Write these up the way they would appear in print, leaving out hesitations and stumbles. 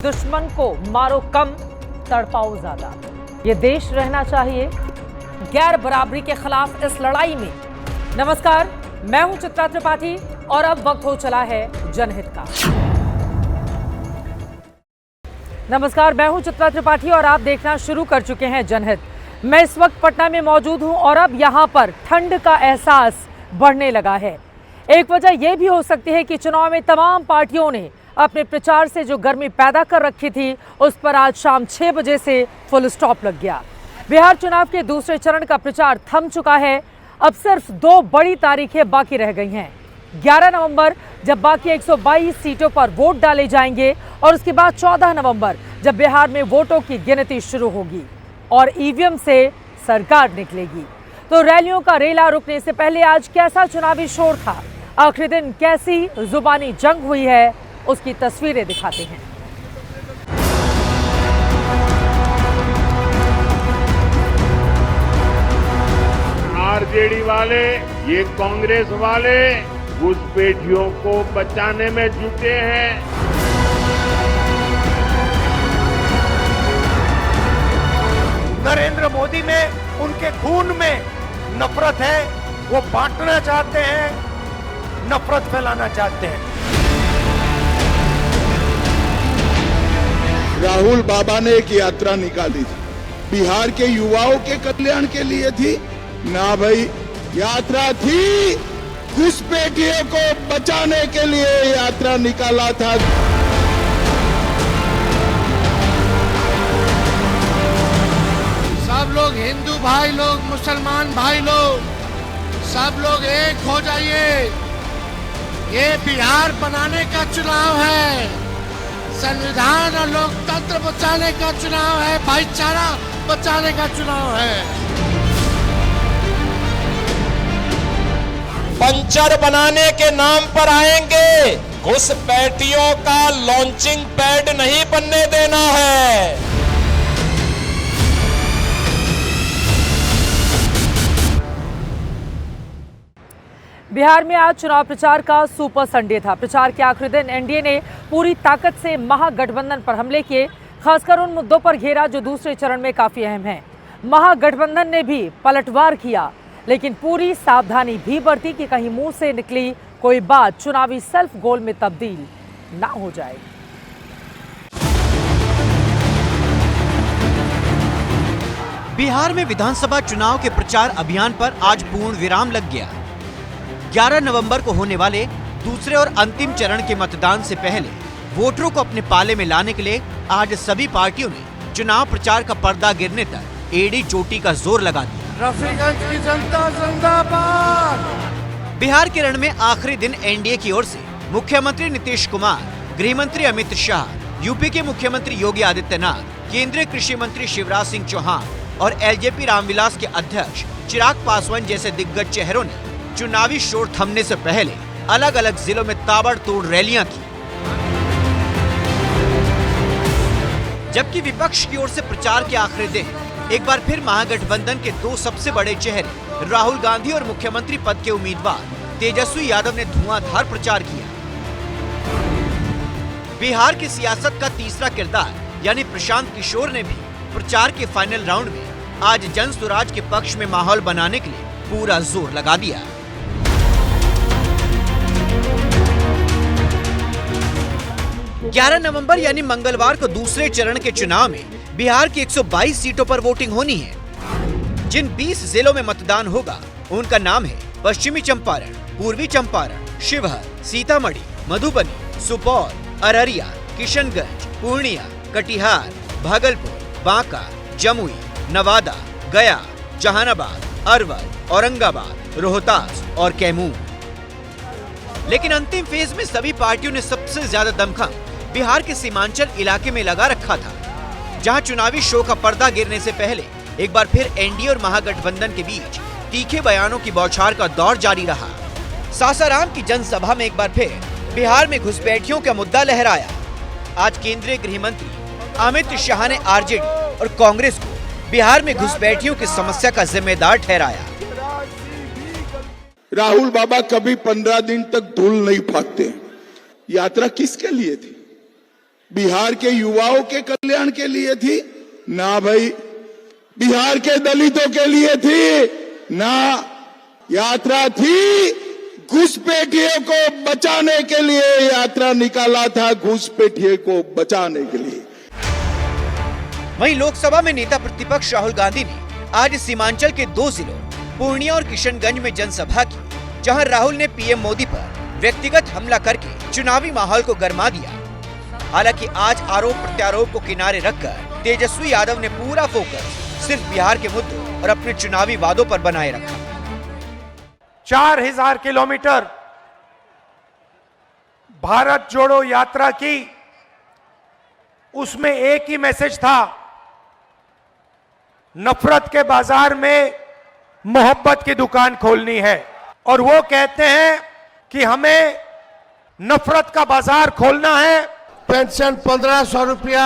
दुश्मन को मारो कम, तड़पाओ ज्यादा। ये देश रहना चाहिए गैर बराबरी के खिलाफ इस लड़ाई में। नमस्कार, मैं हूं चित्रा त्रिपाठी और अब वक्त हो चला है जनहित का। नमस्कार, मैं हूं चित्रा त्रिपाठी और आप देखना शुरू कर चुके हैं जनहित। मैं इस वक्त पटना में मौजूद हूं और अब यहां पर ठंड का एहसास बढ़ने लगा है। एक वजह यह भी हो सकती है कि चुनाव में तमाम पार्टियों ने अपने प्रचार से जो गर्मी पैदा कर रखी थी उस पर आज शाम 6 बजे से फुल स्टॉप लग गया। बिहार चुनाव के दूसरे चरण का प्रचार थम चुका है। अब सिर्फ 2 बड़ी तारीखें बाकी रह गई हैं। 11 नवंबर जब बाकी 122 सीटों पर वोट डाले जाएंगे और उसके बाद 14 नवंबर जब बिहार में वोटों की गिनती शुरू होगी और ईवीएम से सरकार निकलेगी। तो रैलियों का रेला रुकने से पहले आज कैसा चुनावी शोर था, आखिरी दिन कैसी जुबानी जंग हुई है, उसकी तस्वीरें दिखाते हैं। आरजेडी वाले, ये कांग्रेस वाले घुसपैठियों को बचाने में जुटे हैं। नरेंद्र मोदी में, उनके खून में नफरत है। वो बांटना चाहते हैं, नफरत फैलाना चाहते हैं। राहुल बाबा ने एक यात्रा निकाली थी, बिहार के युवाओं के कल्याण के लिए थी ना भाई। यात्रा थी घुसपैठियों को बचाने के लिए यात्रा निकाला था। सब लोग हिंदू भाई लोग, मुसलमान भाई लोग, सब लोग एक हो जाइए। ये बिहार बनाने का चुनाव है, संविधान और लोकतंत्र बचाने का चुनाव है, भाईचारा बचाने का चुनाव है। पंचर बनाने के नाम पर आएंगे, घुसपैठियों का लॉन्चिंग पैड नहीं बनने देना है। बिहार में आज चुनाव प्रचार का सुपर संडे था। प्रचार के आखिरी दिन एनडीए ने पूरी ताकत से महागठबंधन पर हमले किए, खासकर उन मुद्दों पर घेरा जो दूसरे चरण में काफी अहम हैं। महागठबंधन ने भी पलटवार किया, लेकिन पूरी सावधानी भी बरती कि कहीं मुंह से निकली कोई बात चुनावी सेल्फ गोल में तब्दील ना हो जाए। बिहार में विधानसभा चुनाव के प्रचार अभियान पर आज पूर्ण विराम लग गया। 11 नवंबर को होने वाले दूसरे और अंतिम चरण के मतदान से पहले वोटरों को अपने पाले में लाने के लिए आज सभी पार्टियों ने चुनाव प्रचार का पर्दा गिरने तक एड़ी चोटी का जोर लगा दिया। रफीगंज की जनता जिंदाबाद। बिहार के रण में आखिरी दिन एनडीए की ओर से मुख्यमंत्री नीतीश कुमार, गृह मंत्री अमित शाह, यूपी के मुख्यमंत्री योगी आदित्यनाथ, केंद्रीय कृषि मंत्री शिवराज सिंह चौहान और एलजेपी रामविलास के अध्यक्ष चिराग पासवान जैसे दिग्गज चेहरों ने चुनावी शोर थमने से पहले अलग अलग जिलों में ताबड़तोड़ रैलियां की। जबकि विपक्ष की ओर से प्रचार के आखिरी दिन एक बार फिर महागठबंधन के 2 सबसे बड़े चेहरे राहुल गांधी और मुख्यमंत्री पद के उम्मीदवार तेजस्वी यादव ने धुआंधार प्रचार किया। बिहार की सियासत का तीसरा किरदार यानी प्रशांत किशोर ने भी प्रचार के फाइनल राउंड में आज जन स्वराज के पक्ष में माहौल बनाने के लिए पूरा जोर लगा दिया। 11 नवंबर यानी मंगलवार को दूसरे चरण के चुनाव में बिहार की 122 सीटों पर वोटिंग होनी है। जिन 20 जिलों में मतदान होगा उनका नाम है पश्चिमी चंपारण, पूर्वी चंपारण, शिवहर, सीतामढ़ी, मधुबनी, सुपौल, अररिया, किशनगंज, पूर्णिया, कटिहार, भागलपुर, बांका, जमुई, नवादा, गया, जहानाबाद, अरवल, औरंगाबाद, रोहतास और कैमूर। लेकिन अंतिम फेज में सभी पार्टियों ने सबसे ज्यादा दमखम बिहार के सीमांचल इलाके में लगा रखा था, जहां चुनावी शो का पर्दा गिरने से पहले एक बार फिर एनडीए और महागठबंधन के बीच तीखे बयानों की बौछार का दौर जारी रहा। सासाराम की जनसभा में एक बार फिर बिहार में घुसपैठियों का मुद्दा लहराया। आज केंद्रीय गृह मंत्री अमित शाह ने आरजेडी और कांग्रेस को बिहार में घुसपैठियों की समस्या का जिम्मेदार ठहराया। राहुल बाबा कभी 15 दिन तक धूल नहीं फाकते। यात्रा किसके लिए थी? बिहार के युवाओं के कल्याण के लिए थी, ना भाई बिहार के दलितों के लिए थी, ना यात्रा थी घुसपैठियों को बचाने के लिए यात्रा निकाला था, घुसपैठियों को बचाने के लिए। वहीं लोकसभा में नेता प्रतिपक्ष राहुल गांधी ने आज सीमांचल के 2 जिलों पूर्णिया और किशनगंज में जनसभा की, जहां राहुल ने पीएम मोदी पर व्यक्तिगत हमला करके चुनावी माहौल को गरमा दिया। हालांकि आज आरोप प्रत्यारोप को किनारे रखकर तेजस्वी यादव ने पूरा फोकस सिर्फ बिहार के मुद्दों और अपने चुनावी वादों पर बनाए रखा। 4000 किलोमीटर भारत जोड़ो यात्रा की, उसमें एक ही मैसेज था, नफरत के बाजार में मोहब्बत की दुकान खोलनी है। और वो कहते हैं कि हमें नफरत का बाजार खोलना है। पेंशन 1500 रुपया,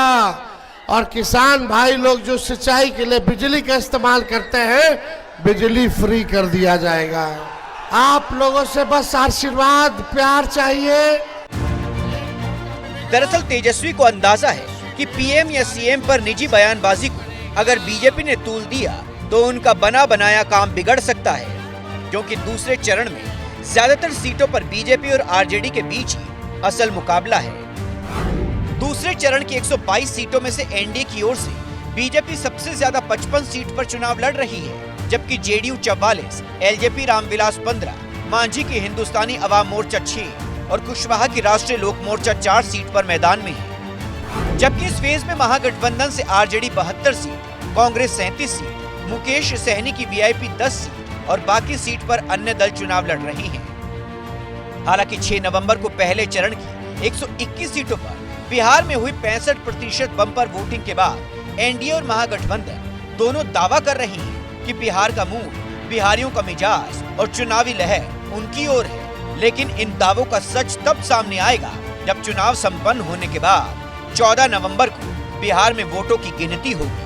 और किसान भाई लोग जो सिंचाई के लिए बिजली का इस्तेमाल करते हैं, बिजली फ्री कर दिया जाएगा। आप लोगों से बस आशीर्वाद प्यार चाहिए। दरअसल तेजस्वी को अंदाजा है कि पीएम या सीएम पर निजी बयानबाजी को अगर बीजेपी ने तूल दिया तो उनका बना बनाया काम बिगड़ सकता है, क्योंकि दूसरे चरण में ज्यादातर सीटों पर बीजेपी और आरजेडी के बीच ही असल मुकाबला है। दूसरे चरण की 122 सीटों में से एनडीए की ओर से बीजेपी सबसे ज्यादा 55 सीट पर चुनाव लड़ रही है, जबकि जेडीयू 44, एलजेपी रामविलास 15, मांझी की हिंदुस्तानी अवाम मोर्चा 6 और कुशवाहा की राष्ट्रीय लोक मोर्चा 4 सीट पर मैदान में है। जबकि इस फेज में महागठबंधन से RJD 72 seat, Congress 37 seat, Mukesh Sahani की वीआईपी 10 सीट और बाकी सीट पर अन्य दल चुनाव लड़ रही हैं। हालांकि 6 नवंबर को पहले चरण की 121 सीटों पर बिहार में हुई 65% बम्पर वोटिंग के बाद एनडीए और महागठबंधन दोनों दावा कर रही हैं कि बिहार का मूड, बिहारियों का मिजाज और चुनावी लहर उनकी ओर है। लेकिन इन दावों का सच तब सामने आएगा जब चुनाव संपन्न होने के बाद 14 नवंबर को बिहार में वोटों की गिनती होगी।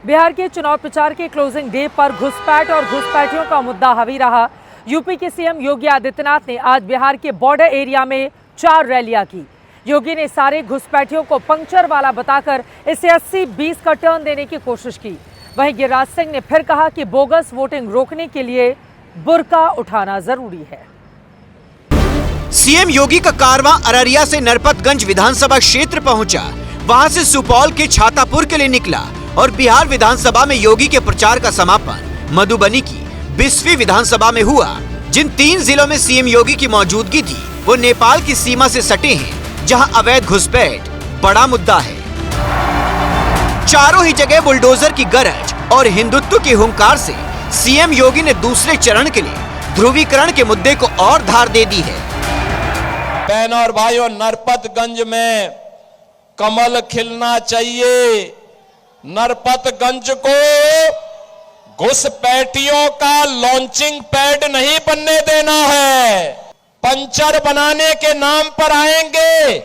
बिहार के चुनाव प्रचार के क्लोजिंग डे पर घुसपैठ और घुसपैठियों का मुद्दा हावी रहा। यूपी के सीएम योगी आदित्यनाथ ने आज बिहार के बॉर्डर एरिया में 4 रैलियां की। योगी ने सारे घुसपैठियों को पंक्चर वाला बताकर इसे 80-20 का टर्न देने की कोशिश की। वहीं गिरिराज सिंह ने फिर कहा कि बोगस वोटिंग रोकने के लिए बुर्का उठाना जरूरी है। सीएम योगी का कारवां अररिया से नरपतगंज विधानसभा क्षेत्र पहुंचा। वहां से सुपौल के छातापुर के लिए निकला और बिहार विधानसभा में योगी के प्रचार का समापन मधुबनी की 20वीं विधानसभा में हुआ। जिन 3 जिलों में सीएम योगी की मौजूदगी थी वो नेपाल की सीमा से सटे हैं, जहां अवैध घुसपैठ बड़ा मुद्दा है। चारों ही जगह बुलडोजर की गरज और हिंदुत्व की हुंकार से सीएम योगी ने दूसरे चरण के लिए ध्रुवीकरण के मुद्दे को और धार दे दी है। बहनों और भाइयों, नरपतगंज में कमल खिलना चाहिए। नरपतगंज को घुसपैठियों का लॉन्चिंग पैड नहीं बनने देना है। पंचर बनाने के नाम पर आएंगे,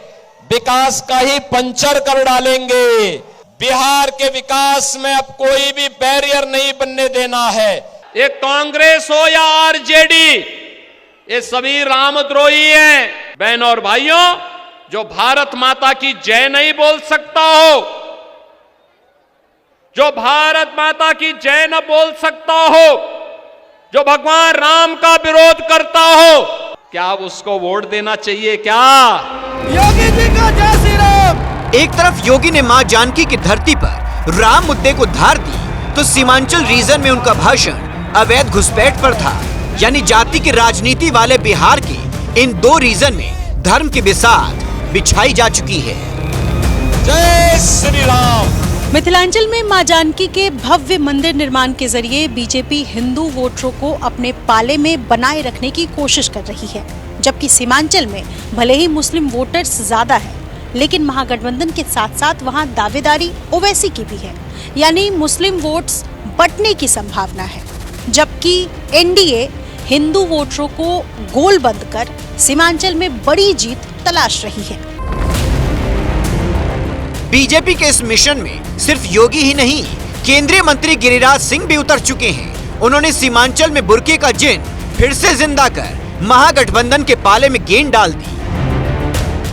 विकास का ही पंचर कर डालेंगे। बिहार के विकास में अब कोई भी बैरियर नहीं बनने देना है। ये कांग्रेस हो या आरजेडी, ये सभी रामद्रोही हैं। बहनों और भाइयों, जो भारत माता की जय नहीं बोल सकता हो, जो भारत माता की जय न बोल सकता हो, जो भगवान राम का विरोध करता हो, क्या उसको वोट देना चाहिए क्या? योगी जी का जय श्री राम। एक तरफ योगी ने मां जानकी की धरती पर राम मुद्दे को धार दी, तो सीमांचल रीजन में उनका भाषण अवैध घुसपैठ पर था। यानी जाति की राजनीति वाले बिहार के इन 2 रीजन में धर्म की बिसात बिछाई जा चुकी है। जय श्री राम। मिथिलांचल में मां जानकी के भव्य मंदिर निर्माण के जरिए बीजेपी हिंदू वोटरों को अपने पाले में बनाए रखने की कोशिश कर रही है, जबकि सीमांचल में भले ही मुस्लिम वोटर्स ज्यादा है, लेकिन महागठबंधन के साथ साथ वहां दावेदारी ओवैसी की भी है, यानी मुस्लिम वोट्स बंटने की संभावना है। जबकि एनडीए हिंदू वोटरों को गोलबंद कर सीमांचल में बड़ी जीत तलाश रही है। बीजेपी के इस मिशन में सिर्फ योगी ही नहीं, केंद्रीय मंत्री गिरिराज सिंह भी उतर चुके हैं। उन्होंने सीमांचल में बुर्के का जिन फिर से जिंदा कर महागठबंधन के पाले में गेंद डाल दी।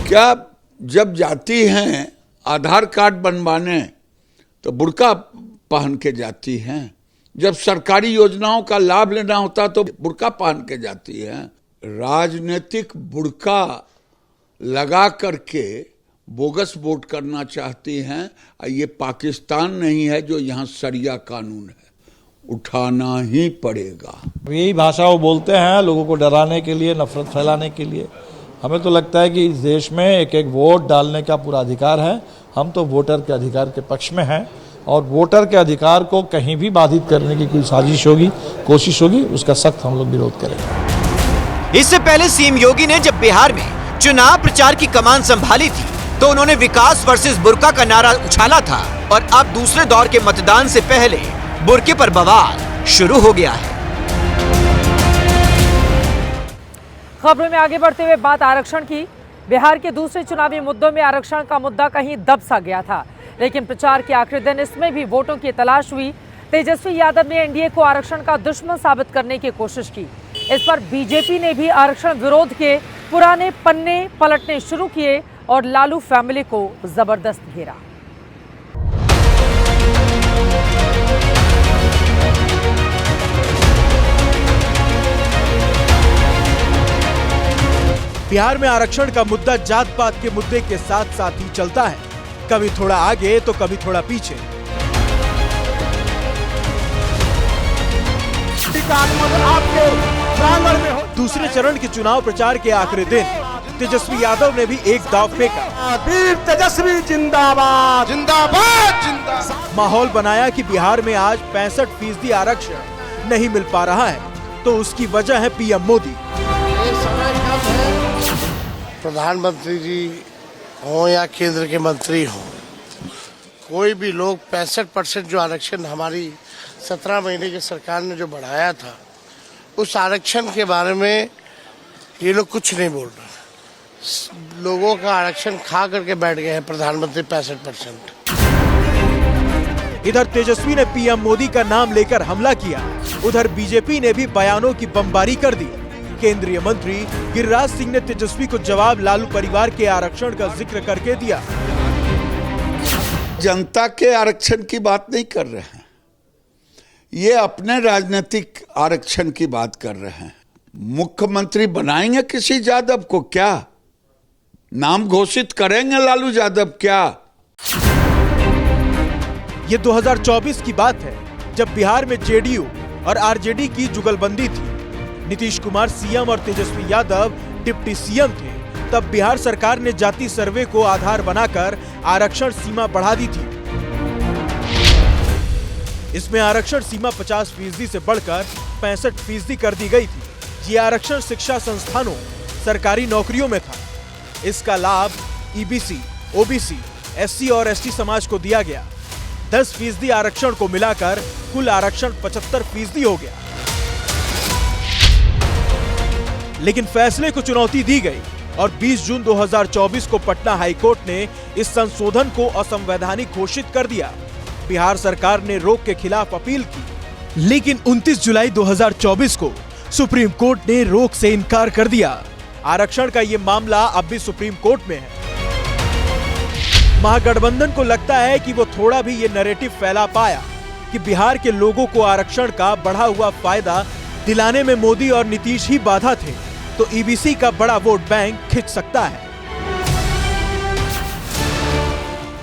क्या जब जाती हैं आधार कार्ड बनवाने तो बुर्का पहन के जाती हैं, जब सरकारी योजनाओं का लाभ लेना होता तो बुर्का पहन के जाती हैं। राजनीतिक बुर्का लगा करके बोगस वोट करना चाहती हैं। ये पाकिस्तान नहीं है जो यहाँ शरिया कानून है, उठाना ही पड़ेगा। यही भाषा वो बोलते हैं लोगों को डराने के लिए, नफरत फैलाने के लिए। हमें तो लगता है कि इस देश में एक एक वोट डालने का पूरा अधिकार है। हम तो वोटर के अधिकार के पक्ष में हैं और वोटर के अधिकार को कहीं भी बाधित करने की कोई साजिश होगी, कोशिश होगी, उसका सख्त हम लोग विरोध करेंगे। इससे पहले सीएम योगी ने जब बिहार में चुनाव प्रचार की कमान संभाली थी तो उन्होंने विकास वर्सेस बुर्का का नारा उछाला था और अब दूसरे दौर के मतदान से पहले बुर्के पर बवाल शुरू हो गया है। खबरों में आगे बढ़ते हुए बात आरक्षण की। बिहार के दूसरे चुनावी मुद्दों में आरक्षण का मुद्दा कहीं दब सा गया था, लेकिन प्रचार के आखिरी दिन इसमें भी वोटों की तलाश हुई। तेजस्वी यादव ने एनडीए को आरक्षण का दुश्मन साबित करने की कोशिश की। इस पर बीजेपी ने भी आरक्षण विरोध के पुराने पन्ने पलटने शुरू किए और लालू फैमिली को जबरदस्त घेरा। बिहार में आरक्षण का मुद्दा जात पात के मुद्दे के साथ साथ ही चलता है, कभी थोड़ा आगे तो कभी थोड़ा पीछे। दूसरे चरण के चुनाव प्रचार के आखिरी दिन तेजस्वी यादव ने भी एक दाव फेंका। तेजस्वी जिंदाबाद जिंदाबाद जिंदाबाद। माहौल बनाया कि बिहार में आज 65% आरक्षण नहीं मिल पा रहा है, तो उसकी वजह है पीएम मोदी। प्रधानमंत्री जी हो या केंद्र के मंत्री हो, कोई भी लोग 65% जो आरक्षण हमारी 17 महीने की सरकार ने जो बढ़ाया था, उस आरक्षण के बारे में ये लोग कुछ नहीं बोल रहे। लोगों का आरक्षण खा करके बैठ गए हैं प्रधानमंत्री 65%। इधर तेजस्वी ने पीएम मोदी का नाम लेकर हमला किया, उधर बीजेपी ने भी बयानों की बमबारी कर दी। केंद्रीय मंत्री गिरिराज सिंह ने तेजस्वी को जवाब लालू परिवार के आरक्षण का जिक्र करके दिया। जनता के आरक्षण की बात नहीं कर रहे हैं, ये अपने राजनीतिक आरक्षण की बात कर रहे हैं। मुख्यमंत्री बनाएंगे किसी यादव को क्या? नाम घोषित करेंगे लालू यादव क्या? ये 2024 की बात है, जब बिहार में जेडीयू और आरजेडी की जुगलबंदी थी। नीतीश कुमार सीएम और तेजस्वी यादव डिप्टी सीएम थे। तब बिहार सरकार ने जाति सर्वे को आधार बनाकर आरक्षण सीमा बढ़ा दी थी। इसमें आरक्षण सीमा 50% से बढ़कर 65% कर दी गई थी। ये आरक्षण शिक्षा संस्थानों, सरकारी नौकरियों में था। इसका लाभ ईबीसी, ओबीसी, एससी और एसटी समाज को दिया गया। 10% आरक्षण को मिलाकर कुल आरक्षण 75% हो गया। लेकिन फैसले को चुनौती दी गई और 20 जून 2024 को पटना हाईकोर्ट ने इस संशोधन को असंवैधानिक घोषित कर दिया। बिहार सरकार ने रोक के खिलाफ अपील की, लेकिन 29 जुलाई 2024 को सुप्रीम कोर्ट ने रोक से इनकार कर दिया। आरक्षण का ये मामला अब भी सुप्रीम कोर्ट में है। महागठबंधन को लगता है कि वो थोड़ा भी ये नैरेटिव फैला पाया कि बिहार के लोगों को आरक्षण का बढ़ा हुआ फायदा दिलाने में मोदी और नीतीश ही बाधा थे, तो ईबीसी का बड़ा वोट बैंक खिंच सकता है।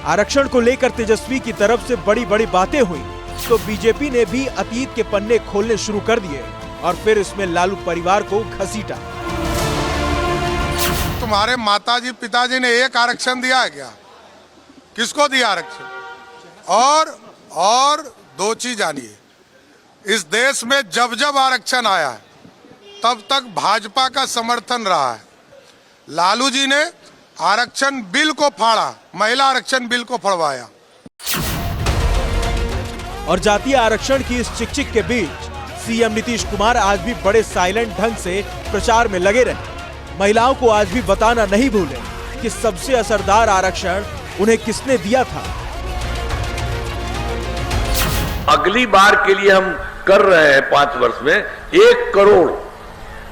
आरक्षण को लेकर तेजस्वी की तरफ से बड़ी बड़ी बातें हुई, तो बीजेपी ने भी अतीत के पन्ने खोलने शुरू कर दिए और फिर इसमें लालू परिवार को घसीटा। तुम्हारे माताजी पिताजी ने एक आरक्षण दिया है क्या? किसको दिया आरक्षण? और दो चीज जानिए, इस देश में जब जब आरक्षण आया है तब तक भाजपा का समर्थन रहा है। लालू जी ने आरक्षण बिल को फाड़ा, महिला आरक्षण बिल को फड़वाया। और जातीय आरक्षण की इस चिकचिक के बीच सीएम नीतीश कुमार आज भी बड़े साइलेंट ढंग से प्रचार में लगे रहे। महिलाओं को आज भी बताना नहीं भूले कि सबसे असरदार आरक्षण उन्हें किसने दिया था। अगली बार के लिए हम कर रहे हैं 5 वर्ष में 1 करोड़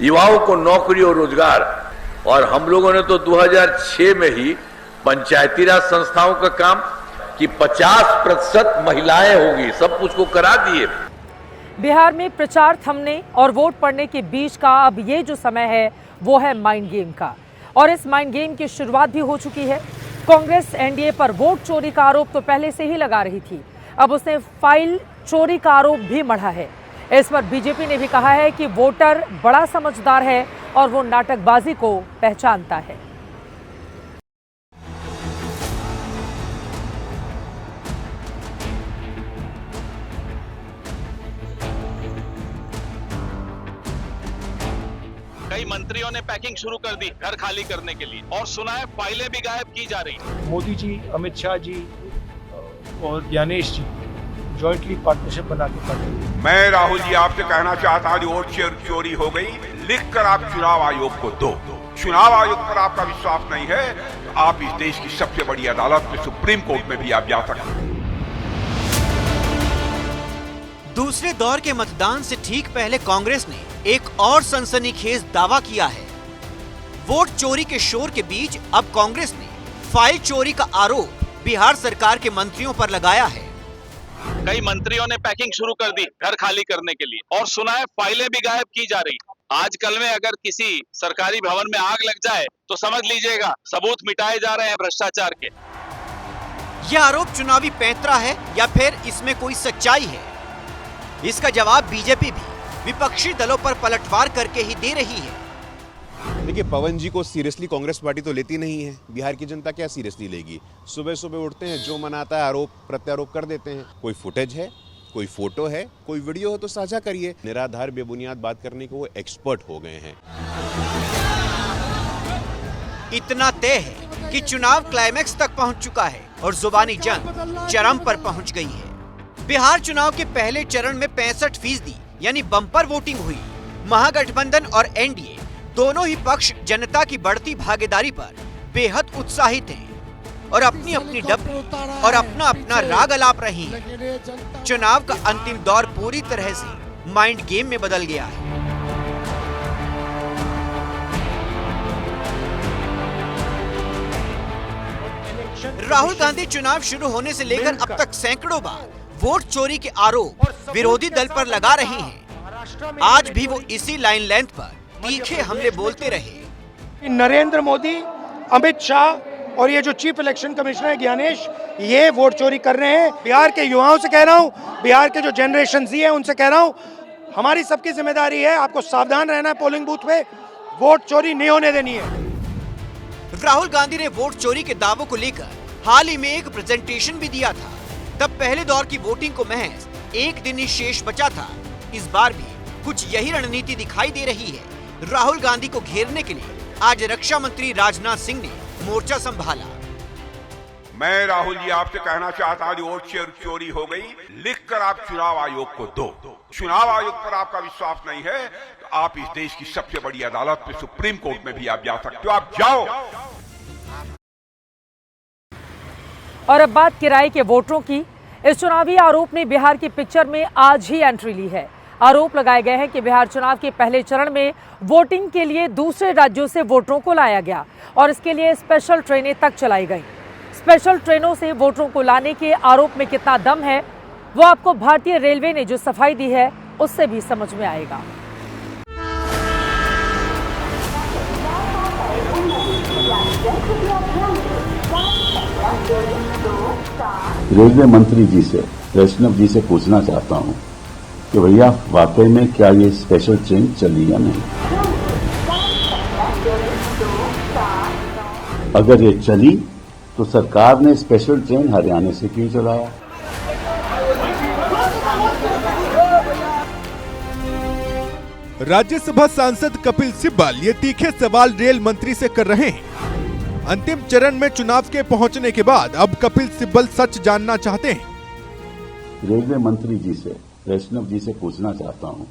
युवाओं को नौकरी और रोजगार, और हम लोगों ने तो 2006 में ही पंचायती राज संस्थाओं का काम कि 50% महिलाएं होगी, सब कुछ को करा दिए। बिहार में प्रचार थमने और वोट पड़ने के बीच का अब ये जो समय है वो है माइंड गेम का, और इस माइंड गेम की शुरुआत भी हो चुकी है। कांग्रेस एनडीए पर वोट चोरी का आरोप तो पहले से ही लगा रही थी, अब उसने फाइल चोरी का आरोप भी मढ़ा है। इस पर बीजेपी ने भी कहा है कि वोटर बड़ा समझदार है और वो नाटकबाजी को पहचानता है। कई मंत्रियों ने पैकिंग शुरू कर दी घर खाली करने के लिए, और सुना है फाइलें भी गायब की जा रही। मोदी जी, अमित शाह जी और ज्ञानेश जी जॉइंटली पार्टनरशिप बना के करते हैं। मैं राहुल जी आपसे कहना चाहता हूँ, वोट चोरी हो गई, लिखकर आप चुनाव आयोग को दो। चुनाव आयोग पर आपका विश्वास नहीं है तो आप इस देश की सबसे बड़ी अदालत में, सुप्रीम कोर्ट में भी आप जा सकते हैं। दूसरे दौर के मतदान से ठीक पहले कांग्रेस ने एक और सनसनीखेज दावा किया है। वोट चोरी के शोर के बीच अब कांग्रेस ने फाइल चोरी का आरोप बिहार सरकार के मंत्रियों पर लगाया है। कई मंत्रियों ने पैकिंग शुरू कर दी घर खाली करने के लिए, और सुना है फाइलें भी गायब की जा रही। आजकल में अगर किसी सरकारी भवन में आग लग जाए तो समझ लीजिएगा सबूत मिटाए जा रहे हैं भ्रष्टाचार के। यह आरोप चुनावी पैंतरा है या फिर इसमें कोई सच्चाई है? इसका जवाब बीजेपी भी विपक्षी दलों पर पलटवार करके ही दे रही है। देखिए, पवन जी को सीरियसली कांग्रेस पार्टी तो लेती नहीं है, बिहार की जनता क्या सीरियसली लेगी? सुबह सुबह उठते हैं, जो मन आता है आरोप प्रत्यारोप कर देते हैं। कोई फुटेज है, कोई फोटो है, कोई वीडियो हो तो साझा करिए। निराधार बेबुनियाद बात करने को वो एक्सपर्ट हो गए हैं। इतना तय है कि चुनाव क्लाइमैक्स तक पहुंच चुका है और जुबानी जंग चरम पर पहुंच गई है। बिहार चुनाव के पहले चरण में 65% यानी बम्पर वोटिंग हुई। महागठबंधन और एनडीए दोनों ही पक्ष जनता की बढ़ती भागीदारी पर बेहद उत्साहित हैं और अपनी अपनी डब्बी और अपना अपना राग अलाप रही हैं। चुनाव का अंतिम दौर पूरी तरह से माइंड गेम में बदल गया है। राहुल गांधी चुनाव शुरू होने से लेकर अब तक सैकड़ों बार वोट चोरी के आरोप विरोधी दल पर लगा रहे हैं। आज भी वो इसी लाइन लेंथ पर तीखे हमले बोलते रहे। नरेंद्र मोदी, अमित शाह और ये जो चीफ इलेक्शन कमिश्नर है ज्ञानेश, ये वोट चोरी कर रहे हैं। बिहार के युवाओं से कह रहा हूँ, बिहार के जो जनरेशन जी है उनसे कह रहा हूँ, हमारी सबकी जिम्मेदारी है, आपको सावधान रहना है। पोलिंग बूथ पे वोट चोरी नहीं होने देनी है। राहुल गांधी ने वोट चोरी के दावों को लेकर हाल ही में एक प्रेजेंटेशन भी दिया था। तब पहले दौर की वोटिंग को महज एक दिन ही शेष बचा था। इस बार भी कुछ यही रणनीति दिखाई दे रही है। राहुल गांधी को घेरने के लिए आज रक्षा मंत्री राजनाथ सिंह ने मोर्चा संभाला। मैं राहुल जी आपसे कहना चाहता हूँ, वोट चोरी हो गई, लिखकर आप चुनाव आयोग को दो। चुनाव आयोग पर आपका विश्वास नहीं है तो आप इस देश की सबसे बड़ी अदालत में, सुप्रीम कोर्ट में भी आप जा सकते हो, आप जाओ। और अब बात किराए के वोटरों की। इस चुनावी आरोप ने बिहार की पिक्चर में आज ही एंट्री ली है। आरोप लगाए गए हैं कि बिहार चुनाव के पहले चरण में वोटिंग के लिए दूसरे राज्यों से वोटरों को लाया गया और इसके लिए स्पेशल ट्रेनें तक चलाई गईं। स्पेशल ट्रेनों से वोटरों को लाने के आरोप में कितना दम है वो आपको भारतीय रेलवे ने जो सफाई दी है उससे भी समझ में आएगा। रेलवे मंत्री जी से, वैष्णव जी से पूछना चाहता हूं कि भैया वाकई में क्या ये स्पेशल ट्रेन चली या नहीं? अगर ये चली तो सरकार ने स्पेशल ट्रेन हरियाणा से क्यों चलाया? राज्यसभा सांसद कपिल सिब्बल ये तीखे सवाल रेल मंत्री से कर रहे हैं। अंतिम चरण में चुनाव के पहुंचने के बाद अब कपिल सिब्बल सच जानना चाहते हैं। रेलवे मंत्री जी से, वैष्णव जी से पूछना चाहता हूं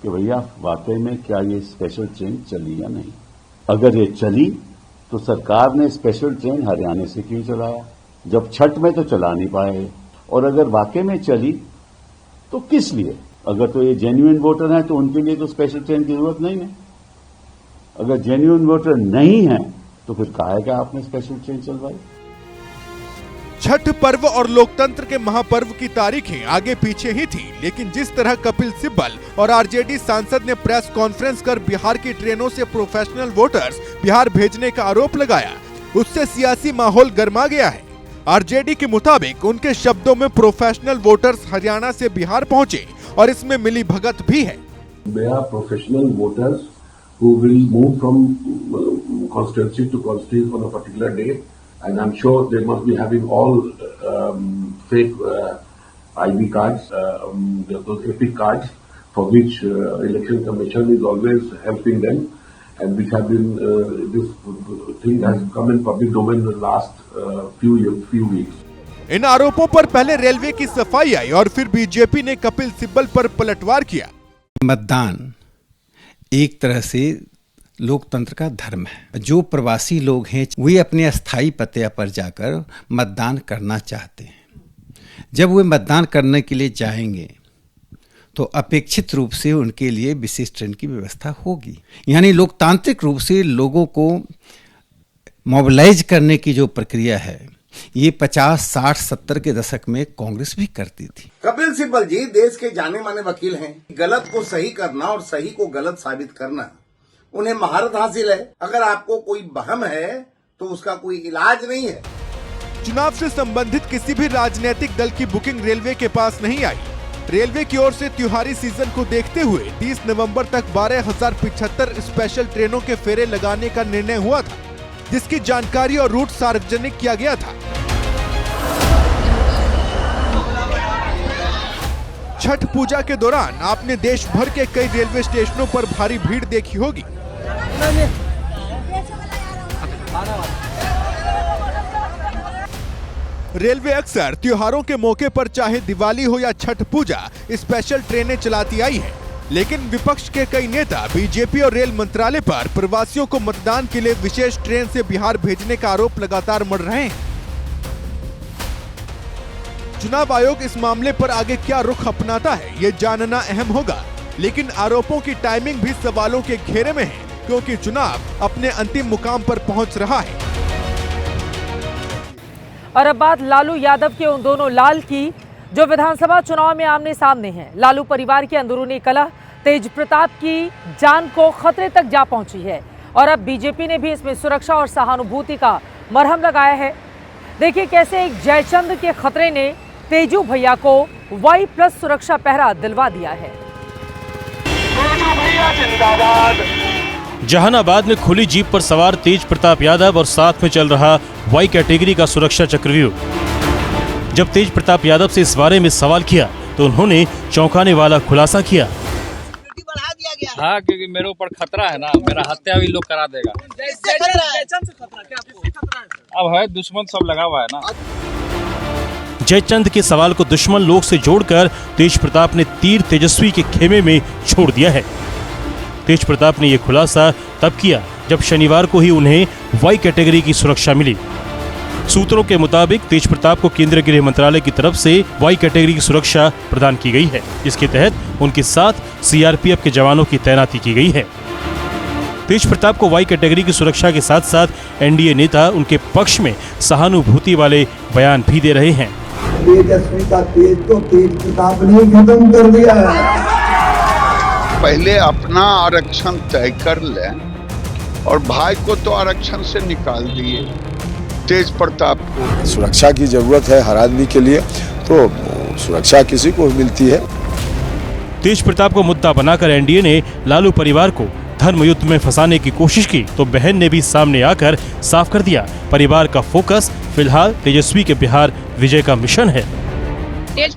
कि भैया वाकई में क्या ये स्पेशल ट्रेन चली या नहीं? अगर ये चली तो सरकार ने स्पेशल ट्रेन हरियाणा से क्यों चलाया? जब छठ में तो चला नहीं पाए, और अगर वाकई में चली तो किस लिए? अगर तो ये जेन्युइन वोटर हैं तो उनके लिए तो स्पेशल ट्रेन की जरूरत नहीं है। अगर जेन्युइन वोटर नहीं है तो फिर काहे का आपने स्पेशल ट्रेन चलवाई? छठ पर्व और लोकतंत्र के महापर्व की तारीखें आगे पीछे ही थी, लेकिन जिस तरह कपिल सिब्बल और आरजेडी सांसद ने प्रेस कॉन्फ्रेंस कर बिहार की ट्रेनों से प्रोफेशनल वोटर्स बिहार भेजने का आरोप लगाया, उससे सियासी माहौल गर्मा गया है। आरजेडी के मुताबिक उनके शब्दों में प्रोफेशनल वोटर्स हरियाणा से बिहार पहुंचे और इसमें मिली भगत भी है। They are professional voters who will move from constituency to constituency on a particular day, and I'm sure they must be having all fake IB cards, those epic cards, for which Election Commission is always helping them, and which have been this thing has come in public domain in the last few weeks. इन आरोपों पर पहले railway की सफाई आई और फिर BJP ने कपिल सिब्बल पर पलटवार किया। मतदान एक तरह से लोकतंत्र का धर्म है। जो प्रवासी लोग हैं वे अपने अस्थायी पते पर जाकर मतदान करना चाहते हैं। जब वे मतदान करने के लिए जाएंगे तो अपेक्षित रूप से उनके लिए विशेष ट्रेन की व्यवस्था होगी। यानी लोकतांत्रिक रूप से लोगों को मोबिलाइज करने की जो प्रक्रिया है ये 50, 60, 70 के दशक में कांग्रेस भी करती थी। कपिल सिब्बल जी देश के जाने माने वकील हैं। गलत को सही करना और सही को गलत साबित करना उन्हें महारत हासिल है। अगर आपको कोई बहम है तो उसका कोई इलाज नहीं है। चुनाव से संबंधित किसी भी राजनीतिक दल की बुकिंग रेलवे के पास नहीं आई। रेलवे की ओर से त्योहारी सीजन को देखते हुए 30 नवंबर तक 12,075 स्पेशल ट्रेनों के फेरे लगाने का निर्णय हुआ था, जिसकी जानकारी और रूट सार्वजनिक किया गया था। छठ पूजा के दौरान आपने देश भर के कई रेलवे स्टेशनों पर भारी भीड़ देखी होगी। रेलवे अक्सर त्योहारों के मौके पर चाहे दिवाली हो या छठ पूजा स्पेशल ट्रेनें चलाती आई है, लेकिन विपक्ष के कई नेता बीजेपी और रेल मंत्रालय पर प्रवासियों को मतदान के लिए विशेष ट्रेन से बिहार भेजने का आरोप लगातार मढ़ रहे हैं। चुनाव आयोग इस मामले पर आगे क्या रुख अपनाता है ये जानना अहम होगा, लेकिन आरोपों की टाइमिंग भी सवालों के घेरे में है, क्योंकि चुनाव अपने अंतिम मुकाम पर पहुंच रहा है। और अब बात लालू यादव के उन दोनों लाल की जो विधानसभा चुनाव में आमने सामने हैं। लालू परिवार की अंदरूनी कलह तेज प्रताप की जान को खतरे तक जा पहुंची है और अब बीजेपी ने भी इसमें सुरक्षा और सहानुभूति का मरहम लगाया है। देखिए कैसे एक जयचंद के खतरे ने तेजू भैया को Y+ सुरक्षा पहरा दिलवा दिया है। जहानाबाद में खुली जीप पर सवार तेज प्रताप यादव और साथ में चल रहा Y कैटेगरी का सुरक्षा चक्रव्यूह। जब तेज प्रताप यादव से इस बारे में सवाल किया तो उन्होंने चौंकाने वाला खुलासा किया। हाँ, क्योंकि मेरे ऊपर खतरा है ना, मेरा हत्या भी लोग करा देगा। अब है दुश्मन सब लगा हुआ है ना। जयचंद के सवाल को दुश्मन लोग से जोड़कर तेज प्रताप ने तीर तेजस्वी के खेमे में छोड़ दिया है। तेज प्रताप ने यह खुलासा तब किया जब शनिवार को ही उन्हें Y कैटेगरी की सुरक्षा मिली। सूत्रों के मुताबिक तेज प्रताप को केंद्रीय गृह मंत्रालय की तरफ से Y कैटेगरी की सुरक्षा प्रदान की गई है, जिसके तहत उनके साथ CRPF के जवानों की तैनाती की गई है। तेज प्रताप को Y कैटेगरी की सुरक्षा के साथ साथ एनडीए नेता उनके पक्ष में सहानुभूति वाले बयान भी दे रहे हैं। तेजस्वी का तेज तो तेज प्रताप ने खत्म कर दिया है। पहले अपना आरक्षण तय कर लें और भाई को तो आरक्षण से निकाल दिए। तेज प्रताप को सुरक्षा की जरूरत है हर आदमी के लिए, तो सुरक्षा किसी को मिलती है। तेज प्रताप को मुद्दा बनाकर एनडीए ने लालू परिवार को धर्म युद्ध में फंसाने की कोशिश की तो बहन ने भी सामने आकर साफ कर दिया, परिवार का फोकस फिलहाल तेजस्वी के बिहार विजय का मिशन है। तेज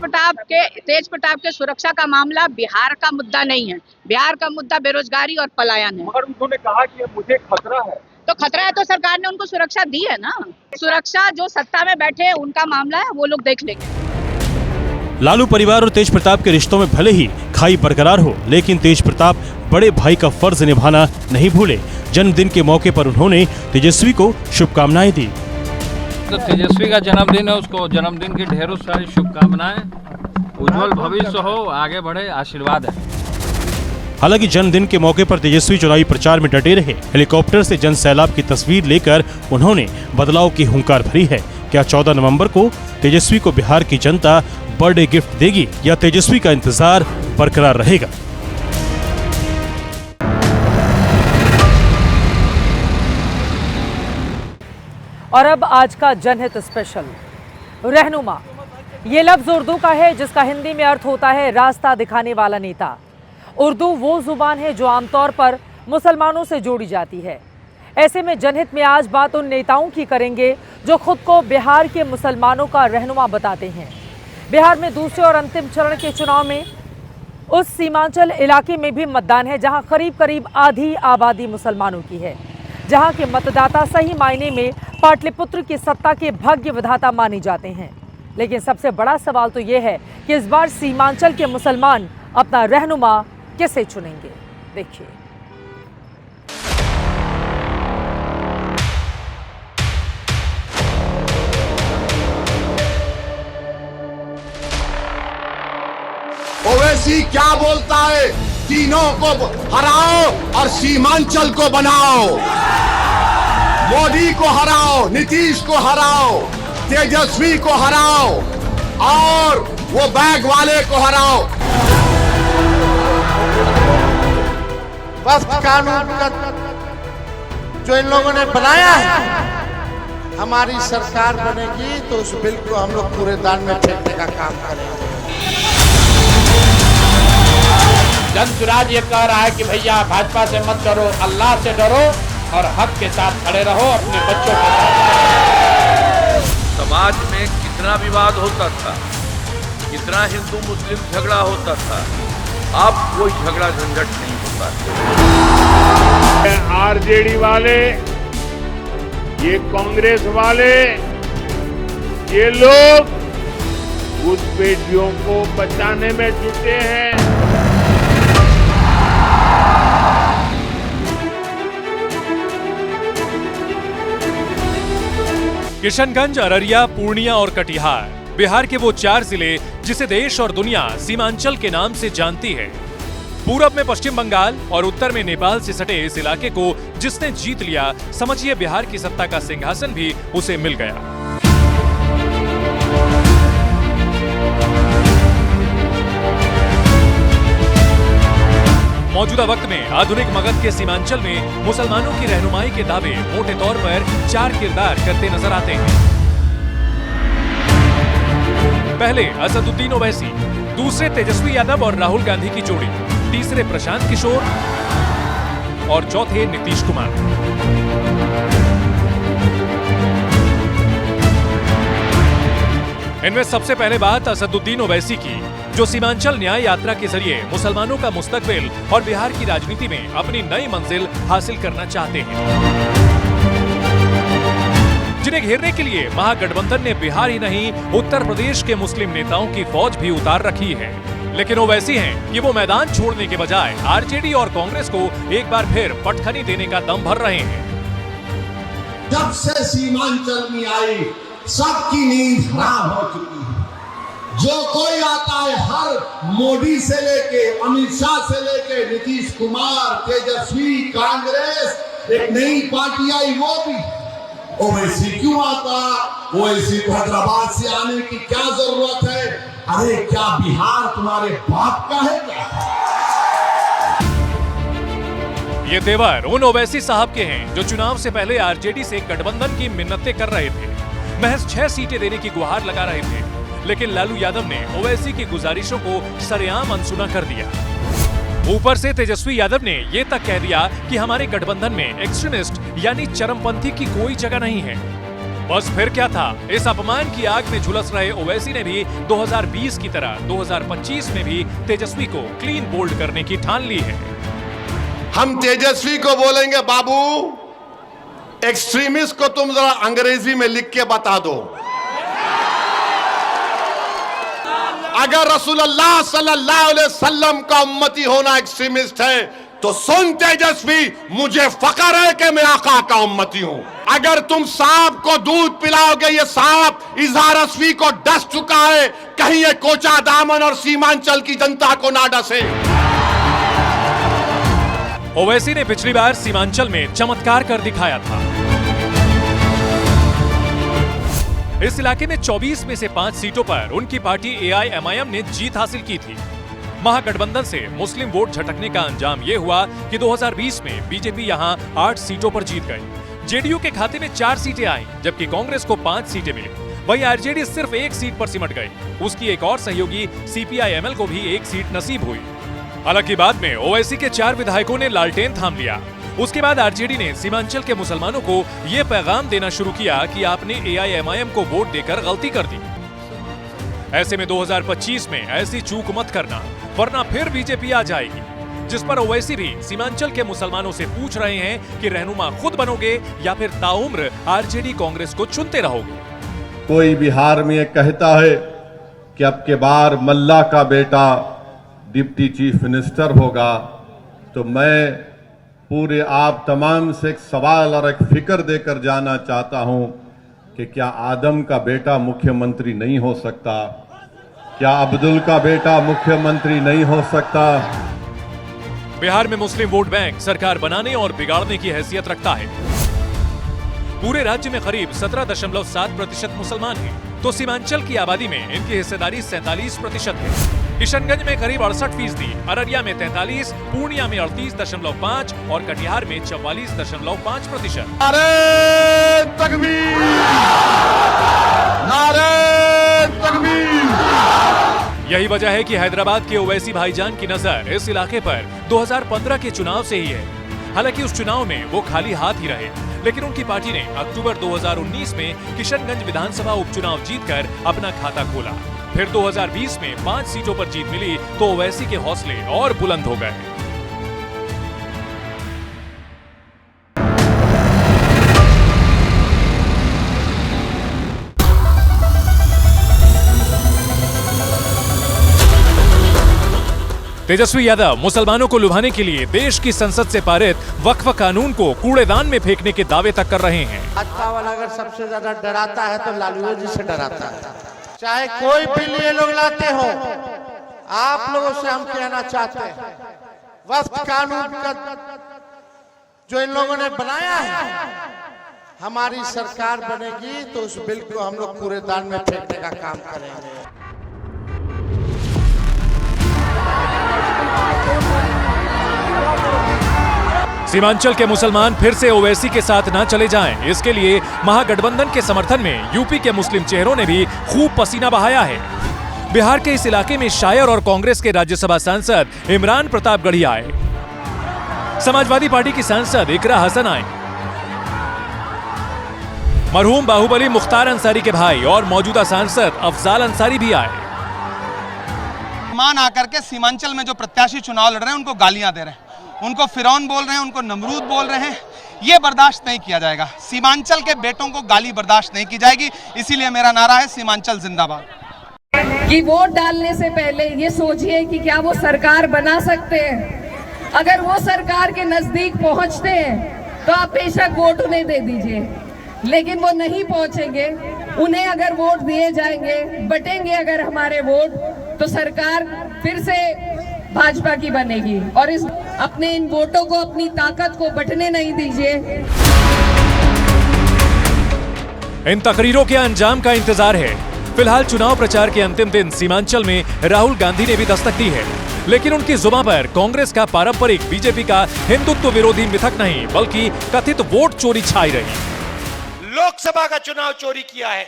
प्रताप के सुरक्षा का मामला बिहार का मुद्दा नहीं है। बिहार का मुद्दा बेरोजगारी और पलायन है। मगर उन्होंने कहा कि मुझे खतरा है, तो खतरा है तो सरकार ने उनको सुरक्षा दी है ना। सुरक्षा जो सत्ता में बैठे हैं उनका मामला है, वो लोग देख लेंगे। लालू परिवार और तेज प्रताप के रिश्तों में भले ही खाई बरकरार हो, लेकिन तेज प्रताप बड़े भाई का फर्ज निभाना नहीं भूले। जन्मदिन के मौके पर उन्होंने तेजस्वी को शुभकामनाएं दी। तो तेजस्वी का जन्मदिन है, उसको जन्मदिन की ढेरों सारी शुभकामनाएं। उज्जवल भविष्य हो, आगे बढ़े, आशीर्वाद है। हालांकि जन्मदिन के मौके पर तेजस्वी चुनावी प्रचार में डटे रहे। हेलीकॉप्टर से जन सैलाब की तस्वीर लेकर उन्होंने बदलाव की हुंकार भरी है। क्या 14 नवंबर को तेजस्वी को बिहार की जनता बर्थडे गिफ्ट देगी या तेजस्वी का इंतजार बरकरार रहेगा? और अब आज का जनहित स्पेशल। रहनुमा, ये लफ्ज उर्दू का है जिसका हिंदी में अर्थ होता है रास्ता दिखाने वाला नेता। उर्दू वो जुबान है जो आमतौर पर मुसलमानों से जोड़ी जाती है। ऐसे में जनहित में आज बात उन नेताओं की करेंगे जो खुद को बिहार के मुसलमानों का रहनुमा बताते हैं। बिहार में दूसरे और अंतिम चरण के चुनाव में उस सीमांचल इलाके में भी मतदान है जहां करीब आधी आबादी मुसलमानों की है, जहां के मतदाता सही मायने में पाटलिपुत्र की सत्ता के भाग्य विधाता माने जाते हैं। लेकिन सबसे बड़ा सवाल तो यह है कि इस बार सीमांचल के मुसलमान अपना रहनुमा किसे चुनेंगे। देखिए। ओवैसी क्या बोलता है? तीनों को हराओ और सीमांचल को बनाओ। मोदी को हराओ, नीतीश को हराओ, तेजस्वी को हराओ और वो बैग वाले को हराओ। बस कानून का जो इन लोगों ने बनाया है, हमारी सरकार बनेगी तो उस बिल को हम लोग पूरे दान में फेंकने का काम करेंगे। जनसुराज ये कह रहा है कि भैया भाजपा से मत डरो, अल्लाह से डरो और हक के साथ खड़े रहो, अपने बच्चों के साथ। समाज में कितना विवाद होता था, कितना हिंदू मुस्लिम झगड़ा होता था, अब कोई झगड़ा झंझट नहीं होता। आरजेडी वाले, ये कांग्रेस वाले, ये लोग घुसपैठियों को बचाने में जुटे हैं। किशनगंज, अररिया, पूर्णिया और कटिहार बिहार के वो 4 जिले जिसे देश और दुनिया सीमांचल के नाम से जानती है। पूरब में पश्चिम बंगाल और उत्तर में नेपाल से सटे इस इलाके को जिसने जीत लिया, समझिए बिहार की सत्ता का सिंहासन भी उसे मिल गया। मौजूदा वक्त में आधुनिक मगध के सीमांचल में मुसलमानों की रहनुमाई के दावे मोटे तौर पर 4 किरदार करते नजर आते हैं। पहले असदुद्दीन ओवैसी, दूसरे तेजस्वी यादव और राहुल गांधी की जोड़ी, तीसरे प्रशांत किशोर और चौथे नीतीश कुमार। इनमें सबसे पहले बात असदुद्दीन ओवैसी की, जो सीमांचल न्याय यात्रा के जरिए मुसलमानों का मुस्तकबिल और बिहार की राजनीति में अपनी नई मंजिल हासिल करना चाहते हैं, जिन्हें घेरने के लिए महागठबंधन ने बिहार ही नहीं उत्तर प्रदेश के मुस्लिम नेताओं की फौज भी उतार रखी है। लेकिन ओवैसी हैं कि वो मैदान छोड़ने के बजाय आरजेडी और कांग्रेस को एक बार फिर पटखनी देने का दम भर रहे हैं। जब से सीमांचल में आई, सबकी नींद हराम हो चुकी है। जो कोई आता है, हर मोदी से लेके अमित शाह से लेके नीतीश कुमार, तेजस्वी, कांग्रेस, एक नई पार्टी आई वो भी। ओवैसी क्यों आता? ओवैसी को हैदराबाद से आने की क्या जरूरत है? अरे क्या बिहार तुम्हारे बाप का है क्या? ये तेवर उन ओवैसी साहब के हैं जो चुनाव से पहले आरजेडी से गठबंधन की मिन्नतें कर रहे थे, महज 6 सीटें देने की गुहार लगा रहे थे। लेकिन लालू यादव ने ओवैसी की गुजारिशों को सरेआम अनसुना कर दिया। ऊपर से तेजस्वी यादव ने ये तक कह दिया कि हमारे गठबंधन में एक्सट्रीमिस्ट यानी चरमपंथी की कोई जगह नहीं है। बस फिर क्या था, इस अपमान की आग में झुलस रहे ओवैसी ने भी 2020 की तरह 2025 में भी तेजस्वी को क्लीन बोल्ड करने की ठान ली है। हम तेजस्वी को बोलेंगे, बाबू एक्सट्रीमिस्ट को तुम जरा अंग्रेजी में लिख के बता दो। अगर रसूलुल्लाह सल्लल्लाहु अलैहि वसल्लम का उम्मती होना एक्सट्रीमिस्ट है तो सुन तेजस्वी, मुझे फख्र है कि मैं आका का उम्मती हूं। अगर तुम सांप को दूध पिलाओगे, ये सांप इजहार रस्वी को डस चुका है, कहीं ये कोचा दामन और सीमांचल की जनता को ना डसे। ओवैसी ने पिछली बार सीमांचल में चमत्कार कर दिखाया था। इस इलाके में 24 में से 5 सीटों पर उनकी पार्टी AIMIM ने जीत हासिल की थी। महागठबंधन से मुस्लिम वोट झटकने का अंजाम ये हुआ कि 2020 में बीजेपी यहां 8 सीटों पर जीत गई। जेडीयू के खाते में 4 सीटें आईं, जबकि कांग्रेस को 5 सीटें मिली। वहीं आरजेडी सिर्फ 1 सीट पर सिमट गई। उसकी एक और सहयोगी CPI-ML को भी 1 सीट नसीब हुई। हालांकि बाद में ओवैसी के 4 विधायकों ने लालटेन थाम लिया। उसके बाद आरजेडी ने सीमांचल के मुसलमानों को ये पैगाम देना शुरू किया कि आपने AIMIM को वोट देकर गलती कर दी। ऐसे में 2025 में ऐसी चूक मत करना, वरना फिर बीजेपी आ जाएगी। जिस पर ओवैसी भी सीमांचल के मुसलमानों से पूछ रहे हैं कि रहनुमा खुद बनोगे या फिर ताउम्र आरजेडी कांग्रेस को चुनते रहोगे। कोई बिहार में कहता है कि अब के बार मल्ला का बेटा डिप्टी चीफ मिनिस्टर होगा, तो मैं पूरे आप तमाम से एक सवाल और एक फिक्र देकर जाना चाहता हूं कि क्या आदम का बेटा मुख्यमंत्री नहीं हो सकता? क्या अब्दुल का बेटा मुख्यमंत्री नहीं हो सकता? बिहार में मुस्लिम वोट बैंक सरकार बनाने और बिगाड़ने की हैसियत रखता है। पूरे राज्य में करीब 17.7% मुसलमान हैं, तो सीमांचल की आबादी में इनकी हिस्सेदारी 47% है। किशनगंज में करीब 68%, अररिया में 43%, पूर्णिया में 38.5% और कटिहार में 44.5%। नारे तकबीर! नारे तकबीर! यही वजह है कि हैदराबाद के ओवैसी भाईजान की नजर इस इलाके पर 2015 के चुनाव से ही है। हालांकि उस चुनाव में वो खाली हाथ ही रहे, लेकिन उनकी पार्टी ने अक्टूबर 2019 में किशनगंज विधानसभा उपचुनाव जीतकर अपना खाता खोला। फिर 2020 में 5 सीटों पर जीत मिली तो ओवैसी के हौसले और बुलंद हो गए। तेजस्वी यादव मुसलमानों को लुभाने के लिए देश की संसद से पारित वक्फ कानून को कूड़ेदान में फेंकने के दावे तक कर रहे हैं। भाजपा वाला अगर सबसे ज्यादा डराता है तो लालू जी से डराता है। चाहे कोई बिल ये लोग लाते हो, आप लोगों से हम कहना चाहते हैं, वक्फ कानून का जो इन लोगों ने बनाया है, हमारी सरकार बनेगी तो उस बिल को हम लोग कूड़ेदान में फेंकने का काम करेंगे। सीमांचल के मुसलमान फिर से ओवैसी के साथ ना चले जाएं, इसके लिए महागठबंधन के समर्थन में यूपी के मुस्लिम चेहरों ने भी खूब पसीना बहाया है। बिहार के इस इलाके में शायर और कांग्रेस के राज्यसभा सांसद इमरान प्रताप गढ़ी आए, समाजवादी पार्टी की सांसद इकरा हसन आए, मरहूम बाहुबली मुख्तार अंसारी के भाई और मौजूदा सांसद अफजाल अंसारी भी आए। मान आकर के सीमांचल में जो प्रत्याशी चुनाव लड़ रहे हैं उनको गालियां दे रहे हैं, उनको फिरौन बोल रहे हैं, उनको नमरूद बोल रहे हैं। ये बर्दाश्त नहीं किया जाएगा। सीमांचल के बेटों को गाली बर्दाश्त नहीं की जाएगी। इसीलिए मेरा नारा है सीमांचल जिंदाबाद। कि वोट डालने से पहले ये सोचिए कि क्या वो सरकार बना सकते हैं। अगर वो सरकार के नजदीक पहुंचते हैं तो आप बेशक वोट उन्हें दे दीजिए, लेकिन वो नहीं पहुंचेंगे। उन्हें अगर वोट दिए जाएंगे, बटेंगे अगर हमारे वोट, तो सरकार फिर से भाजपा की बनेगी। और इस अपने इन वोटों को, अपनी ताकत को बटने नहीं दीजिए। इन तकरीरों के अंजाम का इंतजार है। फिलहाल चुनाव प्रचार के अंतिम दिन सीमांचल में राहुल गांधी ने भी दस्तक दी है, लेकिन उनकी जुबान पर कांग्रेस का पारंपरिक बीजेपी का हिंदुत्व विरोधी मिथक नहीं, बल्कि कथित वोट चोरी छाई रही। लोकसभा का चुनाव चोरी किया है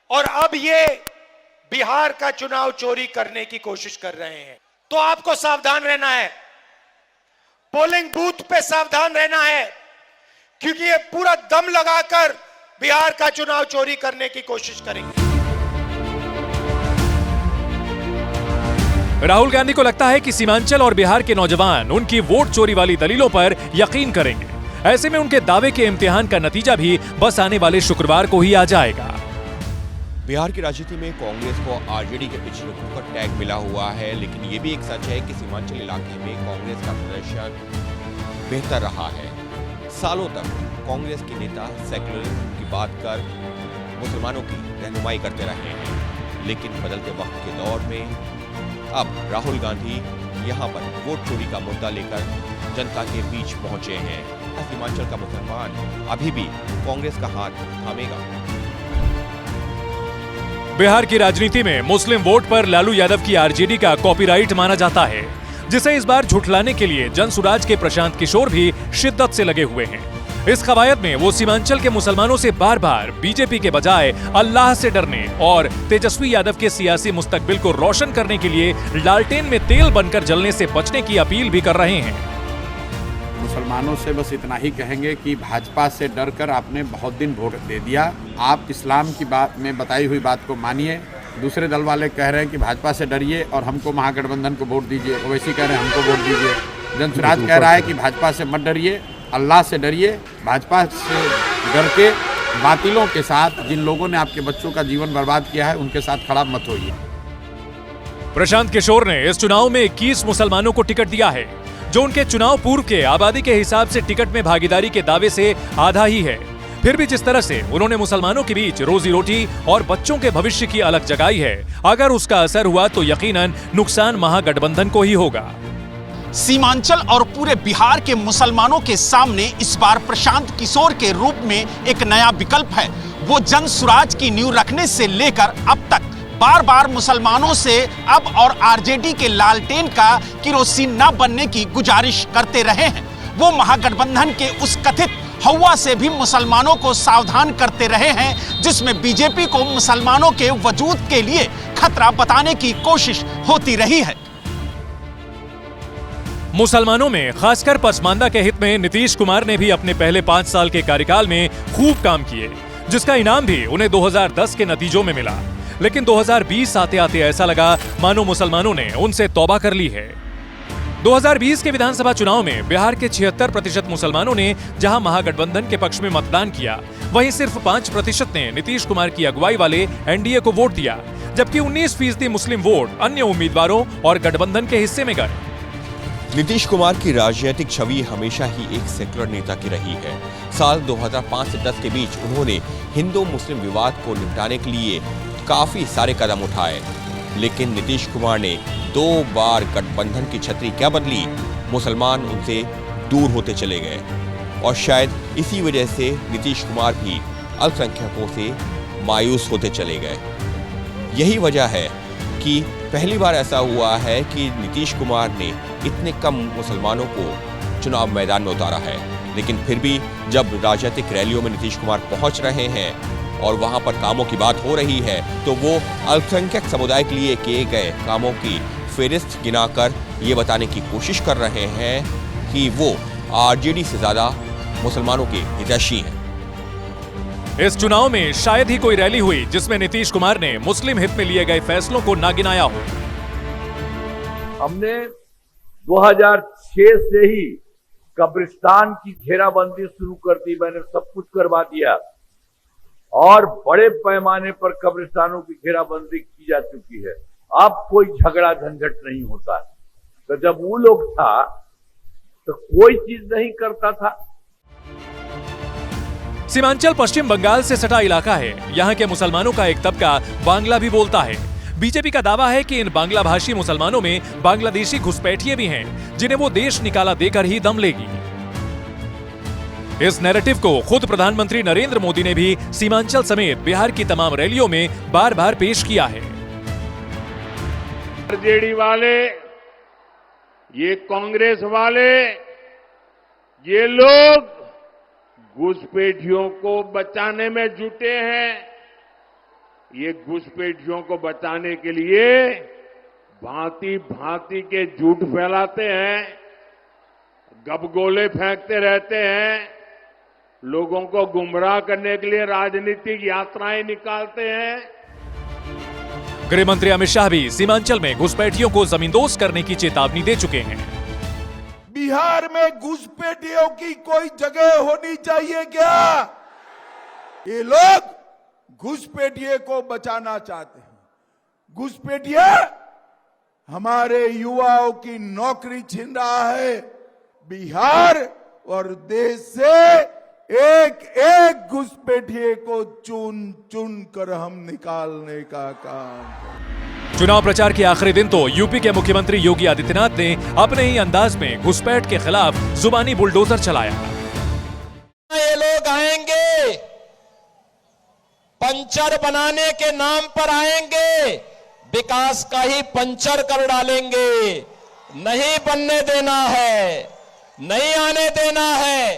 और अब ये बिहार का चुनाव चोरी करने की कोशिश कर रहे हैं। तो आपको सावधान रहना है, पोलिंग बूथ पे सावधान रहना है, क्योंकि ये पूरा दम लगाकर बिहार का चुनाव चोरी करने की कोशिश करेंगे। राहुल गांधी को लगता है कि सीमांचल और बिहार के नौजवान उनकी वोट चोरी वाली दलीलों पर यकीन करेंगे। ऐसे में उनके दावे के इम्तिहान का नतीजा भी बस आने वाले शुक्रवार को ही आ जाएगा। बिहार की राजनीति में कांग्रेस को आरजेडी के पिछले रुख का टैग मिला हुआ है, लेकिन ये भी एक सच है कि सीमांचल इलाके में कांग्रेस का प्रदर्शन बेहतर रहा है। सालों तक कांग्रेस के नेता सेक्युलरिज्म की बात कर मुसलमानों की रहनुमाई करते रहे हैं, लेकिन बदलते वक्त के दौर में अब राहुल गांधी यहां पर वोट चोरी का मुद्दा लेकर जनता के बीच पहुंचे हैं। सीमांचल का मुसलमान अभी भी कांग्रेस का हाथ थामेगा। बिहार की राजनीति में मुस्लिम वोट पर लालू यादव की आरजेडी का कॉपीराइट माना जाता है, जिसे इस बार झुठलाने के लिए जनसुराज के प्रशांत किशोर भी शिद्दत से लगे हुए हैं। इस कवायद में वो सीमांचल के मुसलमानों से बार बार बीजेपी के बजाय अल्लाह से डरने और तेजस्वी यादव के सियासी मुस्तकबिल को रोशन करने के लिए लालटेन में तेल बनकर जलने से बचने की अपील भी कर रहे हैं। मुसलमानों से बस इतना ही कहेंगे कि भाजपा से डरकर आपने बहुत दिन वोट दे दिया। आप इस्लाम की बात में बताई हुई बात को मानिए। दूसरे दल वाले कह रहे हैं कि भाजपा से डरिए और हमको महागठबंधन को वोट दीजिए, ओवैसी कह रहे हैं हमको वोट दीजिए। जनसुराज कह रहा है कि भाजपा से मत डरिए, अल्लाह से डरिए। भाजपा से डर के बातिलों के साथ, जिन लोगों ने आपके बच्चों का जीवन बर्बाद किया है, उनके साथ खड़ा मत होइए। प्रशांत किशोर ने इस चुनाव में 21 मुसलमानों को टिकट दिया है, जो उनके चुनाव पूर्व के आबादी के हिसाब से टिकट में भागीदारी के दावे से आधा ही है। फिर भी जिस तरह से उन्होंने मुसलमानों के बीच रोजी रोटी और बच्चों के भविष्य की अलग जगाई है, अगर उसका असर हुआ तो यकीनन नुकसान महागठबंधन को ही होगा। सीमांचल और पूरे बिहार के मुसलमानों के सामने इस बार प्रशांत किशोर के रूप में एक नया विकल्प है। वो जनसुराज की नींव रखने से लेकर अब तक बार बार मुसलमानों से अब और आरजेडी के लालटेन का किरोसिन न बनने की गुजारिश करते रहे हैं। वो महागठबंधन के उस कथित हवा से भी मुसलमानों को सावधान करते रहे हैं, जिसमें बीजेपी को मुसलमानों के वजूद के लिए खतरा बताने की कोशिश होती रही है। मुसलमानों में खासकर पसमानदा के हित में नीतीश कुमार ने भी अपने पहले 5 साल के कार्यकाल में खूब काम किए, जिसका इनाम भी उन्हें 2010 के नतीजों में मिला। लेकिन 2020 आते आते ऐसा लगा मानो मुसलमानों ने उनसे तौबा कर ली है। 2020 के विधानसभा चुनाव में बिहार के 76% मुसलमानों ने जहां महागठबंधन के पक्ष में मतदान किया, वहीं सिर्फ 5% ने नीतीश कुमार की अगुवाई वाले एनडीए को वोट दिया, जबकि 19% मुस्लिम वोट अन्य उम्मीदवारों और गठबंधन के हिस्से में गए। नीतीश कुमार की राजनीतिक छवि हमेशा ही एक सेकुलर नेता की रही है। साल 2005 से 10 के बीच उन्होंने हिंदू मुस्लिम विवाद को निपटाने के लिए काफी सारे कदम उठाए, लेकिन नीतीश कुमार ने 2 बार गठबंधन की छतरी क्या बदली, मुसलमान उनसे दूर होते चले गए। और शायद इसी वजह से नीतीश कुमार भी अल्पसंख्यकों से मायूस होते चले गए। यही वजह है कि पहली बार ऐसा हुआ है कि नीतीश कुमार ने इतने कम मुसलमानों को चुनाव मैदान में उतारा है। लेकिन फिर भी जब राजनीतिक रैलियों में नीतीश कुमार पहुंच रहे हैं और वहां पर कामों की बात हो रही है, तो वो अल्पसंख्यक समुदाय के लिए किए गए कामों की फेरिस्त गिनाकर ये बताने की कोशिश कर रहे हैं कि वो आरजेडी से ज्यादा मुसलमानों के हितैषी हैं। इस चुनाव में शायद ही कोई रैली हुई जिसमें नीतीश कुमार ने मुस्लिम हित में लिए गए फैसलों को ना गिनाया हो। हमने 2006 से ही कब्रिस्तान की घेराबंदी शुरू कर दी, मैंने सब कुछ करवा दिया और बड़े पैमाने पर कब्रिस्तानों की घेराबंदी की जा चुकी है। अब कोई झगड़ा झंझट नहीं होता। तो जब वो लोग था तो कोई चीज नहीं करता था। सीमांचल पश्चिम बंगाल से सटा इलाका है। यहाँ के मुसलमानों का एक तबका बांग्ला भी बोलता है। बीजेपी का दावा है कि इन बांग्ला भाषी मुसलमानों में बांग्लादेशी घुसपैठिए भी हैं, जिन्हें वो देश निकाला देकर ही दम लेगी। इस नैरेटिव को खुद प्रधानमंत्री नरेंद्र मोदी ने भी सीमांचल समेत बिहार की तमाम रैलियों में बार बार पेश किया है। आरजेडी वाले, ये कांग्रेस वाले, ये लोग घुसपैठियों को बचाने में जुटे हैं। ये घुसपैठियों को बचाने के लिए भांति भांति के झूठ फैलाते हैं, गबगोले फेंकते रहते हैं, लोगों को गुमराह करने के लिए राजनीतिक यात्राएं निकालते हैं। गृह मंत्री अमित शाह भी सीमांचल में घुसपैठियों को जमींदोज करने की चेतावनी दे चुके हैं। बिहार में घुसपैठियों की कोई जगह होनी चाहिए क्या? ये लोग घुसपैठिए को बचाना चाहते हैं। घुसपैठिया हमारे युवाओं की नौकरी छीन रहा है। बिहार और देश से एक एक घुसपैठिए को चुन चुन कर हम निकालने का काम करें। चुनाव प्रचार के आखिरी दिन तो यूपी के मुख्यमंत्री योगी आदित्यनाथ ने अपने ही अंदाज में घुसपैठ के खिलाफ जुबानी बुलडोजर चलाया। ये लोग आएंगे, पंचर बनाने के नाम पर आएंगे, विकास का ही पंचर कर डालेंगे। नहीं बनने देना है, नहीं आने देना है।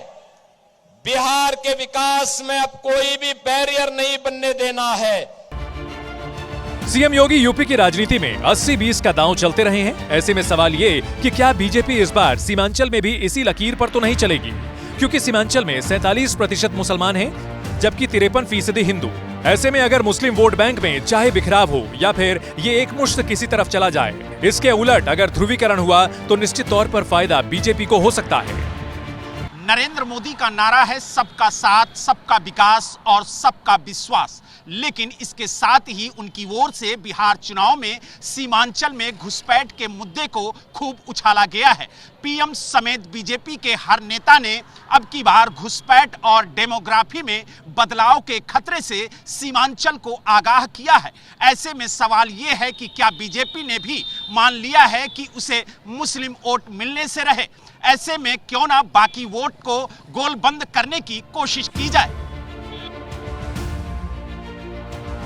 बिहार के विकास में अब कोई भी बैरियर नहीं बनने देना है। सीएम योगी यूपी की राजनीति में 80-20 का दांव चलते रहे हैं। ऐसे में सवाल ये कि क्या बीजेपी इस बार सीमांचल में भी इसी लकीर पर तो नहीं चलेगी, क्योंकि सीमांचल में 47% मुसलमान हैं, जबकि 53% हिंदू। ऐसे में अगर मुस्लिम वोट बैंक में चाहे बिखराव हो या फिर ये एक मुश्त किसी तरफ चला जाए, इसके उलट अगर ध्रुवीकरण हुआ तो निश्चित तौर पर फायदा बीजेपी को हो सकता है। नरेंद्र मोदी का नारा है सबका साथ, सबका विकास और सबका विश्वास, लेकिन इसके साथ ही उनकी ओर से बिहार चुनाव में सीमांचल में घुसपैठ के मुद्दे को खूब उछाला गया है। पीएम समेत बीजेपी के हर नेता ने अब की बार घुसपैठ और डेमोग्राफी में बदलाव के खतरे से सीमांचल को आगाह किया है। ऐसे में सवाल ये है कि क्या बीजेपी ने भी मान लिया है कि उसे मुस्लिम वोट मिलने से रहे। ऐसे में क्यों ना बाकी वोट को गोलबंद करने की कोशिश की जाए।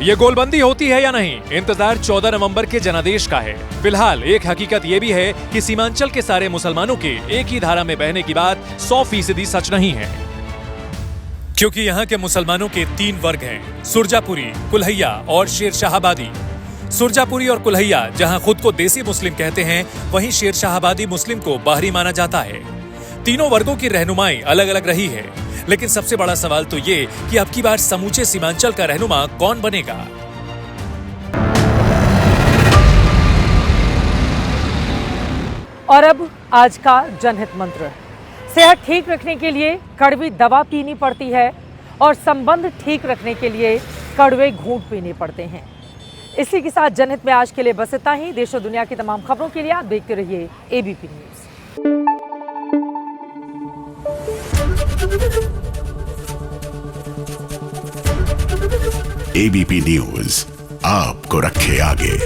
ये गोलबंदी होती है या नहीं, इंतजार 14 नवंबर के जनादेश का है। फिलहाल एक हकीकत ये भी है कि सीमांचल के सारे मुसलमानों के एक ही धारा में बहने की बात 100% सच नहीं है, क्योंकि यहाँ के मुसलमानों के 3 वर्ग हैं, सुरजापुरी, कुल्हैया और शेरशाहबादी। सुरजापुरी और कुल्हैया जहाँ खुद को देसी मुस्लिम कहते हैं, वहीं शेरशाहबादी मुस्लिम को बाहरी माना जाता है। तीनों वर्गों की रहनुमाई अलग अलग रही है, लेकिन सबसे बड़ा सवाल तो ये कि अब की बार समूचे सीमांचल का रहनुमा कौन बनेगा। और अब आज का जनहित मंत्र। सेहत ठीक रखने के लिए कड़वी दवा पीनी पड़ती है और संबंध ठीक रखने के लिए कड़वे घूंट पीने पड़ते हैं। इसी के साथ जनहित में आज के लिए बस इतना ही। देश और दुनिया की तमाम खबरों के लिए आप देखते रहिए एबीपी न्यूज। एबीपी न्यूज आपको रखे आगे।